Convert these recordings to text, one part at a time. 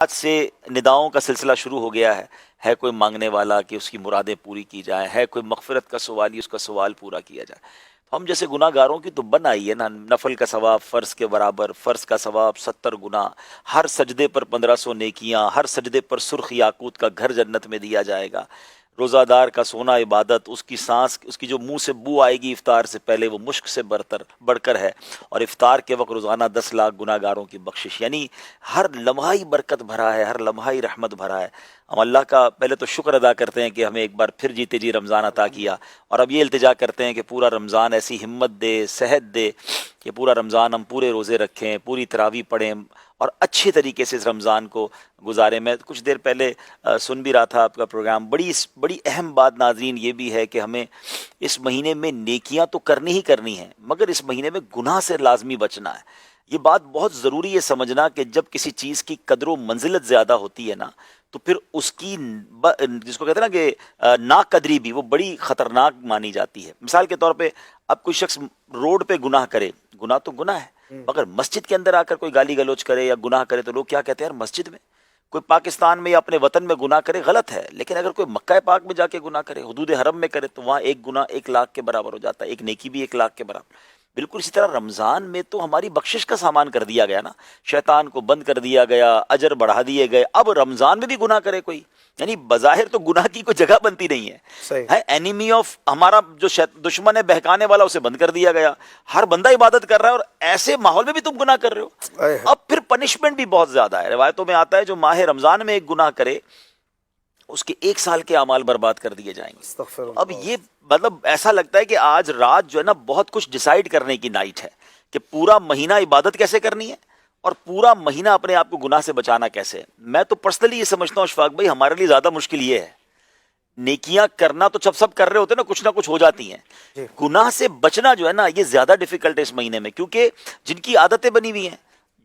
آج سے نداؤں کا سلسلہ شروع ہو گیا ہے کوئی مانگنے والا کہ اس کی مرادیں پوری کی جائیں، ہے کوئی مغفرت کا سوالی اس کا سوال پورا کیا جائے. ہم جیسے گناہ گاروں کی تو بن آئی ہے نا، نفل کا ثواب فرض کے برابر، فرض کا ثواب 70 گنا، ہر سجدے پر 1500 نیکیاں، ہر سجدے پر سرخ یاقوت کا گھر جنت میں دیا جائے گا. روزہ دار کا سونا عبادت، اس کی سانس، اس کی جو منہ سے بو آئے گی افطار سے پہلے وہ مشک سے بڑھ کر ہے. اور افطار کے وقت روزانہ 10 لاکھ گناہ گاروں کی بخشش، یعنی ہر لمحہ ہی برکت بھرا ہے، ہر لمحہ ہی رحمت بھرا ہے. ہم اللہ کا پہلے تو شکر ادا کرتے ہیں کہ ہمیں ایک بار پھر جیتے جی رمضان عطا کیا، اور اب یہ التجا کرتے ہیں کہ پورا رمضان ایسی ہمت دے، صحت دے کہ پورا رمضان ہم پورے روزے رکھیں، پوری تراویح پڑھیں اور اچھے طریقے سے اس رمضان کو گزاریں. میں کچھ دیر پہلے سن بھی رہا تھا آپ کا پروگرام. بڑی اہم بات ناظرین یہ بھی ہے کہ ہمیں اس مہینے میں نیکیاں تو کرنی ہی کرنی ہیں، مگر اس مہینے میں گناہ سے لازمی بچنا ہے. یہ بات بہت ضروری ہے سمجھنا کہ جب کسی چیز کی قدر و منزلت زیادہ ہوتی ہے نا، تو پھر اس کی جس کو کہتے ہیں نا کہ ناقدری بھی وہ بڑی خطرناک مانی جاتی ہے. مثال کے طور پہ اب کوئی شخص روڈ پہ گناہ کرے، گناہ تو گناہ ہے، مگر مسجد کے اندر آ کر کوئی گالی گلوچ کرے یا گناہ کرے تو لوگ کیا کہتے ہیں، یار مسجد میں. کوئی پاکستان میں یا اپنے وطن میں گناہ کرے غلط ہے، لیکن اگر کوئی مکہ پاک میں جا کے گناہ کرے، حدود حرم میں کرے، تو وہاں ایک گناہ 1 لاکھ کے برابر ہو جاتا ہے، ایک نیکی بھی 1 لاکھ کے برابر. بالکل اسی طرح رمضان میں تو ہماری بخشش کا سامان کر دیا گیا نا، شیطان کو بند کر دیا گیا، اجر بڑھا دیے گئے. اب رمضان میں بھی گناہ کرے کوئی، یعنی بظاہر تو گناہ کی کوئی جگہ بنتی نہیں ہے. اینیمی آف ہمارا جو دشمن ہے، بہکانے والا، اسے بند کر دیا گیا. ہر بندہ عبادت کر رہا ہے اور ایسے ماحول میں بھی تم گناہ کر رہے ہو. اب پھر پنشمنٹ بھی بہت زیادہ ہے. روایتوں میں آتا ہے جو ماہ رمضان میں ایک گناہ کرے اس کے 1 سال کے اعمال برباد کر دیے جائیں گے. اب یہ مطلب ایسا لگتا ہے کہ آج رات جو ہے نا بہت کچھ ڈیسائیڈ کرنے کی نائٹ ہے کہ پورا مہینہ عبادت کیسے کرنی ہے اور پورا مہینہ اپنے آپ کو گناہ سے بچانا کیسے ہے. میں تو پرسنلی یہ سمجھتا ہوں اشفاق بھائی، ہمارے لیے زیادہ مشکل یہ ہے. نیکیاں کرنا تو سب کر رہے ہوتے ہیں نا، کچھ نہ کچھ ہو جاتی ہیں. گناہ سے بچنا جو ہے نا یہ زیادہ ڈیفیکلٹ ہے اس مہینے میں، کیونکہ جن کی عادتیں بنی ہوئی ہیں،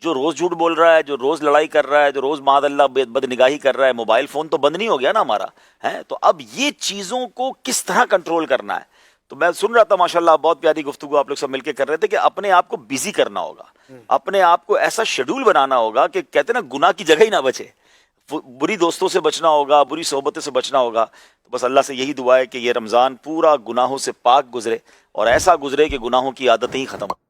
جو روز جھوٹ بول رہا ہے، جو روز لڑائی کر رہا ہے، جو روز معاذ اللہ بد نگاہی کر رہا ہے، موبائل فون تو بند نہیں ہو گیا نا ہمارا ہے. تو اب یہ چیزوں کو کس طرح کنٹرول کرنا ہے. تو میں سن رہا تھا ماشاءاللہ بہت پیاری گفتگو آپ لوگ سب مل کے کر رہے تھے کہ اپنے آپ کو بیزی کرنا ہوگا، اپنے آپ کو ایسا شیڈول بنانا ہوگا کہ کہتے ہیں نا گناہ کی جگہ ہی نہ بچے. بری دوستوں سے بچنا ہوگا، بری صحبتوں سے بچنا ہوگا. تو بس اللہ سے یہی دعا ہے کہ یہ رمضان پورا گناہوں سے پاک گزرے اور ایسا گزرے کہ گناہوں کی عادتیں ہی ختم ہو.